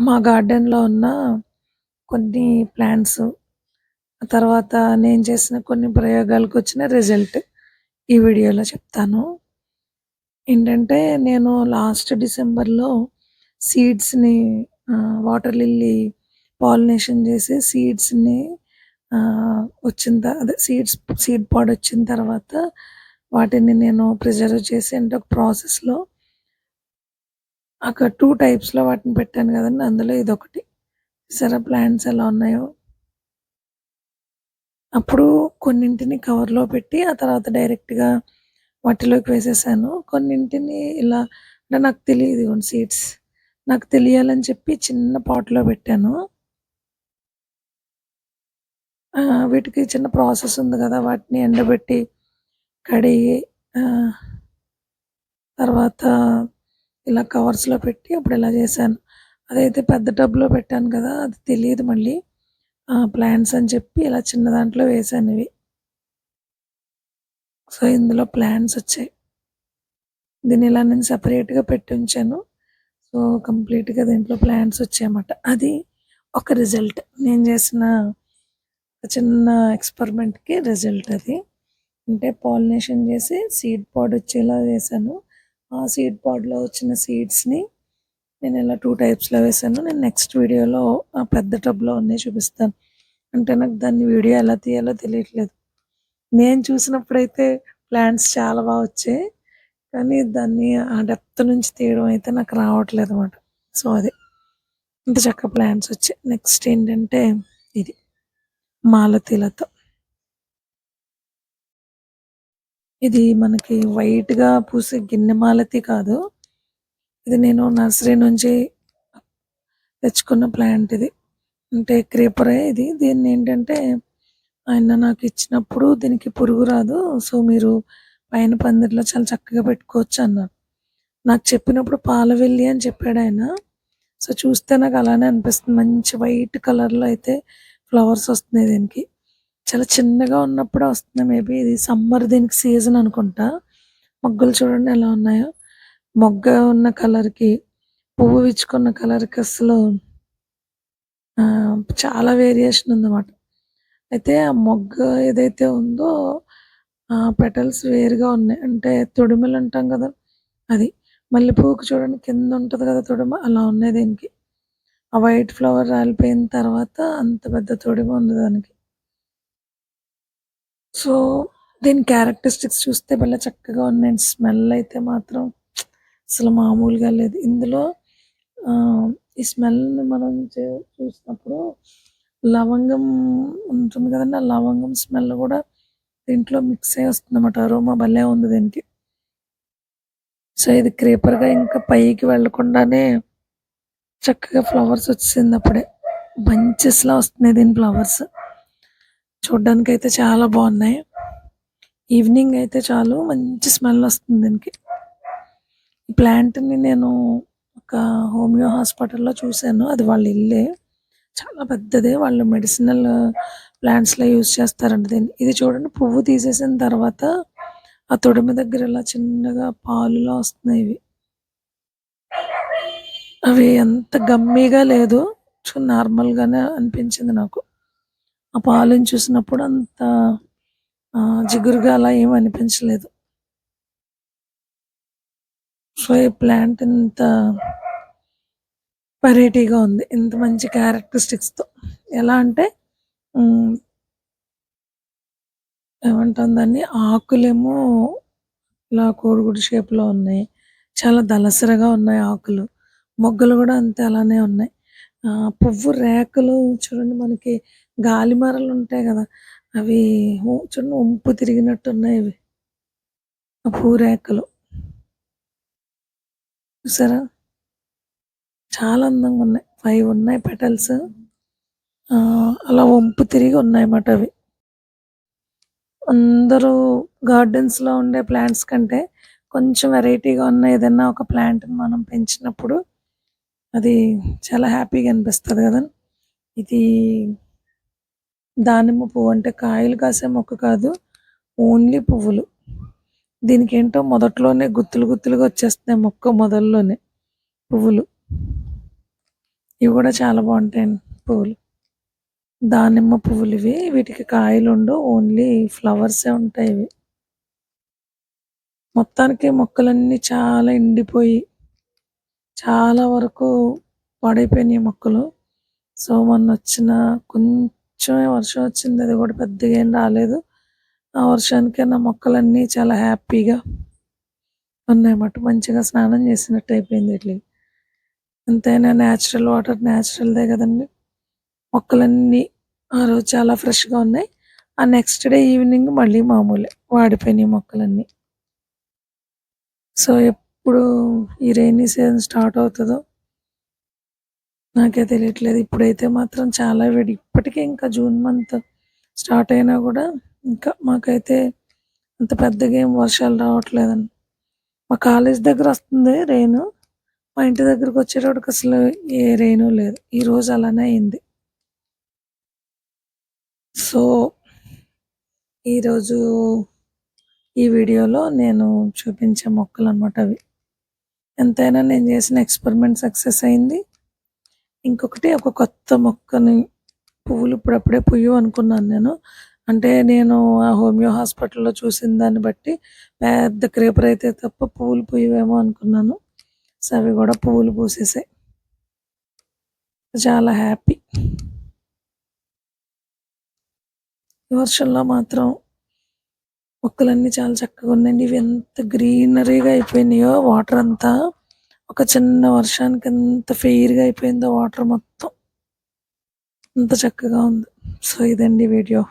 మా గార్డెన్‌లో ఉన్న కొన్ని ప్లాంట్స్, ఆ తర్వాత నేను చేసిన కొన్ని ప్రయోగాలకొచ్చిన రిజల్ట్ ఈ వీడియోలో చెప్తాను. ఏంటంటే నేను లాస్ట్ డిసెంబర్‌లో సీడ్స్‌ని వాటర్ లిల్లీ పాలినేషన్ చేసి సీడ్స్‌ని వచ్చిన అదే సీడ్ పాడ్ వచ్చిన తర్వాత వాటిని నేను ప్రిజర్వ్ చేసి అంటే ఒక ప్రాసెస్‌లో అక్కడ 2 టైప్స్‌లో వాటిని పెట్టాను కదండీ! అందులో ఇదొకటి. చూసారా ప్లాంట్స్ ఎలా ఉన్నాయో? అప్పుడు కొన్నింటిని కవర్‌లో పెట్టి, ఆ తర్వాత డైరెక్ట్‌గా మట్టిలోకి వేసేసాను. కొన్నింటిని ఇలా అంటే నాకు తెలీదు ఇగోండి సీడ్స్. నాకు తెలియాలని చెప్పి చిన్న పాట్‌లో పెట్టాను. వీటికి చిన్న ప్రాసెస్ ఉంది గదా! వాటిని ఎండబెట్టి, కడిగి ఆహ్, తర్వాత ఇలా కవర్స్‌లో పెట్టి అప్పుడు ఇలా చేశాను. అదైతే పెద్ద టబ్‌లో పెట్టాను కదా! అది తెలీదు మళ్ళీ. ప్లాంట్స్ అని చెప్పి ఇలా చిన్న దాంట్లో వేశానివి. సో, ఇందులో ప్లాంట్స్ వచ్చాయి. దీన్ని ఇలా నేను సెపరేట్‌గా పెట్టుంచాను. సో, కంప్లీట్‌గా దీంట్లో ప్లాంట్స్ వచ్చాయన్నమాట. అది ఒక రిజల్ట్. నేను చేసిన ఒక చిన్న ఎక్స్‌పెరిమెంట్‌కి రిజల్ట్ అది. అంటే పాలినేషన్ చేసి సీడ్ పాడ్ వచ్చేలా చేశాను. ఆ సీడ్ పాడ్‌లో వచ్చిన సీడ్స్‌ని నేను ఇలా 2 టైప్స్‌లో వేశాను. నేను నెక్స్ట్ వీడియోలో ఆ పెద్ద టబ్‌లో ఉన్నాయి చూపిస్తాను. అంటే నాకు దాన్ని వీడియో ఎలా తీయాలో తెలియట్లేదు. నేను చూసినప్పుడైతే ప్లాంట్స్ చాలా వచ్చాయి. కానీ దాన్ని ఆ డెప్త్ నుంచి తీయడం అయితే నాకు రావట్లేదన్నమాట. సో, అది. ఇంత చక్కగా ప్లాంట్స్ వచ్చాయి. నెక్స్ట్ ఏంటంటే ఇది మాలతీ. ఇది మనకి వైట్‌గా పూసే గిన్నె మాలతి కాదు. ఇది నేను నర్సరీ నుంచి తెచ్చుకున్న ప్లాంట్ ఇది. అంటే క్రీపరే ఇది. దీన్నేంటంటే ఆయన నాకిచ్చినప్పుడు దీనికి పురుగు రాదు. సో, మీరు పైన పందిరిలో చాలా చక్కగా పెట్టుకోవచ్చు అన్నారు. నాకు చెప్పినప్పుడు పాలవెల్లి అని చెప్పాడాయన. సో, చూస్తే నాకు అలానే అనిపిస్తుంది. మంచి వైట్ కలర్‌లో అయితే ఫ్లవర్స్ వస్తున్నాయి దీనికి. చాలా చిన్నగా ఉన్నప్పుడే వస్తున్నాయి మేబీ ఇది సమ్మర్ దీనికి సీజన్ అనుకుంటా. మొగ్గలు చూడండి ఎలా ఉన్నాయో. మొగ్గ ఉన్న కలర్‌కి, పువ్వు విచ్చుకున్న కలర్‌కి అసలు చాలా వేరియేషన్ ఉందన్నమాట. అయితే ఆ మొగ్గ ఏదైతే ఉందో పెటల్స్ వేరుగా ఉన్నాయి. అంటే తొడిమలు అంటాం కదా! అది. మల్లెపువ్వుకి చూడండి కింద ఉంటది కదా తొడిమ అలా ఉన్నాయి దీనికి. ఆ వైట్ ఫ్లవర్ రాలిపోయిన తర్వాత అంత పెద్ద తొడిమ ఉంది దానికి. సో, దీని క్యారెక్టరిస్టిక్స్ చూస్తే భలే చక్కగా ఉన్నాయండి. స్మెల్ అయితే మాత్రం అసలు మామూలుగా లేదు. ఇందులో ఈ స్మెల్‌ని మనం చూసినప్పుడు లవంగం ఉంటుంది కదండీ! ఆ లవంగం స్మెల్ గూడా దీంట్లో మిక్స్ అయ్యి వస్తుందన్నమాట. అరోమా భలే ఉంది దీనికి. సో, ఇది క్రీపర్‌గా ఇంకా పైకి వెళ్ళకుండానే చక్కగా ఫ్లవర్స్ వచ్చేసిందప్పుడే. బంచెస్‌లా వస్తున్నాయి దీని ఫ్లవర్స్. చూడ్డానికైతే చాలా బావున్నాయి. ఈవినింగ్ అయితే చాలు మంచి స్మెల్ వస్తుంది దీనికి. ఈ ప్లాంట్‌ని నేను ఒక హోమియో హాస్పిటల్‌లో చూసాను. అది వాళ్ళ ఇల్లే. చాలా పెద్దదే. వాళ్ళు మెడిసినల్ ప్లాంట్స్‌లో యూజ్ చేస్తారంట దీన్ని. ఇది చూడండి పువ్వు తీసేసిన తర్వాత ఆ తొడిమ దగ్గర ఇలా చిన్నగా పాలులా వస్తున్నాయి ఇవి. అవి అంత గమ్మీగా లేదు. నార్మల్‌గానే అనిపించింది నాకు. ఆ పాలను చూసినప్పుడు అంత జిగురుగా అలా ఏమి అనిపించలేదు. సో, ఈ ప్లాంట్ ఇంత వెరైటీగా ఉంది. ఇంత మంచి క్యారెక్టరిస్టిక్స్‌తో. ఎలా అంటే హ్మ్. ఏమంటాం దాన్ని? ఆకులేమో ఇలా కోడిగుడ్డు షేప్‌లో ఉన్నాయి. చాలా దళసరగా ఉన్నాయి ఆకులు. మొగ్గలు గూడా అంతే అలానే ఉన్నాయి. పువ్వు రేకులు చూడండి మనకి గాలిమరలుంటాయి గదా! అవి చూడండి వంపు తిరిగినట్టున్నాయి ఇవి. ఆ పువ్వు రేకులు. చూసారా? చాలా అందంగున్నాయి. 5 ఉన్నాయి పెటల్స్. అలా వంపు తిరిగి ఉన్నాయన్నమాట అవి. అందరూ గార్డెన్స్‌లో ఉండే ప్లాంట్స్ కంటే కొంచెం వెరైటీగా ఉన్న ఏదన్నా ఒక ప్లాంట్‌ని మనం పెంచినప్పుడు అది చాలా హ్యాపీగా అనిపిస్తది గదా! ఇది దానిమ్మ పువ్వు అంటే కాయలు కాసే మొక్క కాదు. ఓన్లీ పువ్వులు. దీనికేంటో మొదట్లోనే గుత్తులు గుత్తులుగా వచ్చేస్తున్నాయి మొక్క మొదల్లోనే పువ్వులు. ఇవి కూడా చాలా బాగుంటాయండి పువ్వులు. దానిమ్మ పువ్వులు ఇవి. వీటికి కాయలు ఉండవు. ఓన్లీ ఫ్లవర్సే ఉంటాయి ఇవి. మొత్తానికి మొక్కలన్నీ చాలా ఎండిపోయి చాలా వరకు పాడైపోయినాయి మొక్కలు. సో మొన్నొచ్చిన కొంచెమే వర్షం వచ్చింది. అది కూడా పెద్దగా ఏం రాలేదు. ఆ వర్షానికే నా మొక్కలన్నీ చాలా హ్యాపీగా ఉన్నాయన్నమాట. మంచిగా స్నానం చేసినట్టు అయిపోయింది వీటికి. ఎంతైనా న్యాచురల్ వాటర్ న్యాచురల్‌దే గదండీ! మొక్కలన్నీ ఆ రోజు చాలా ఫ్రెష్‌గా ఉన్నాయి. ఆ నెక్స్ట్ డే ఈవినింగ్ మళ్ళీ మామూలే. వాడిపోయినాయి మొక్కలన్నీ. సో ఎప్పుడు ఈ రెయినీ సీజన్ స్టార్ట్ అవుతదో నాకే తెలియట్లేదు. ఇప్పుడైతే మాత్రం చాలా వేడి. ఇప్పటికే ఇంకా జూన్ మంత్ స్టార్ట్ అయినా గూడా ఇంకా మాకైతే అంత పెద్దగా ఏం వర్షాలు రావట్లేదండి. మా కాలేజ్ దగ్గర వస్తుంది రెయిను. మా ఇంటి దగ్గరకొచ్చేటప్పటికి అసలు ఏ రెయిను లేదు. ఈరోజు అలానే అయింది. సో, ఈరోజు ఈ వీడియోలో నేను చూపించే మొక్కలనమాట అవి. ఎంతైనా నేను చేసిన ఎక్స్‌పెరిమెంట్ సక్సెస్ అయింది. ఇంకొకటి ఒక కొత్త మొక్కని పువ్వులు ఇప్పుడప్పుడే పుయ్యవు అనుకున్నాను నేను. అంటే నేను ఆ హోమియో హాస్పిటల్‌లో చూసిన దాన్ని బట్టి పెద్ద క్రేపర్ అయితే తప్ప పువ్వులు పుయ్యవేమో అనుకున్నాను. సో, అవి గూడా పువ్వులు పూసేసాయి. చాలా హ్యాపీ. ఈ వర్షంలో మాత్రం మొక్కలన్నీ చాలా చక్కగా ఉన్నాయండి. ఇవి ఎంత గ్రీనరీగా అయిపోయినాయో వాటర్ అంతా. ఒక చిన్న వర్షానికి ఎంత ఫెయిర్‌గా అయిపోయిందో వాటర్ మొత్తం. అంత చక్కగా ఉంది. సో, ఇదండి వీడియో.